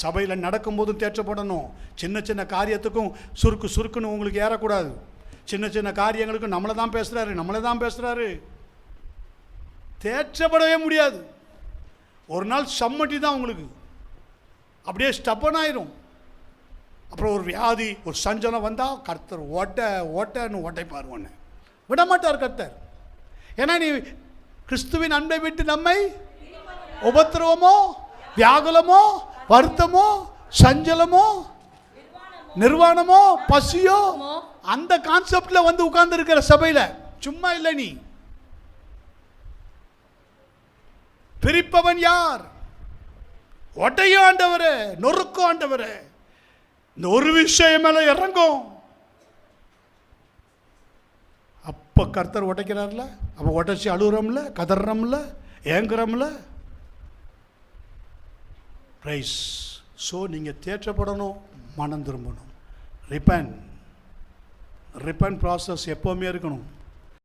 சபையில் நடக்கும்போதும் தேற்றப்படணும். சின்ன சின்ன காரியத்துக்கும் சுருக்குன்னு உங்களுக்கு ஏறக்கூடாது. சின்ன சின்ன காரியங்களுக்கும் நம்மளை தான் பேசுகிறாரு. தேற்றப்படவே முடியாது. ஒரு நாள் சம்மட்டி தான் உங்களுக்கு, அப்படியே ஸ்டப்பன் ஆயிரும். அப்புறம் ஒரு வியாதி, ஒரு சஞ்சலம் வந்தால் கர்த்தர் ஓட்டன்னு ஓட்டைப்பார், ஒன்று விடமாட்டார் கர்த்தர். ஏன்னா நீ கிறிஸ்துவின் அன்பை விட்டு நம்மை உபத்திரவமோ, வியாகுலமோ, வருத்தமோ, சஞ்சலமோ, நிர்வாணமோ, பசியோ, அந்த கான்செப்ட்ல வந்து உட்கார்ந்து இருக்கிற சபையில சும்மா இல்லை. நீ பிரிப்பவன் யார்? ஒட்டையும் ஆண்டவரே, நொறுக்கும் ஆண்டவரே. இந்த ஒரு விஷயம் மேல இறங்கும். அப்ப கர்த்தர் உடைக்கிறார்ல, அப்ப உடைச்சி அழுகுறோம்ல, கதறோம்ல, ஏங்குறோம்ல. பிரைஸ். ஸோ நீங்கள் தேற்றப்படணும், மனம் திரும்பணும். ரிப்பன் ப்ராசஸ் எப்போவுமே இருக்கணும்.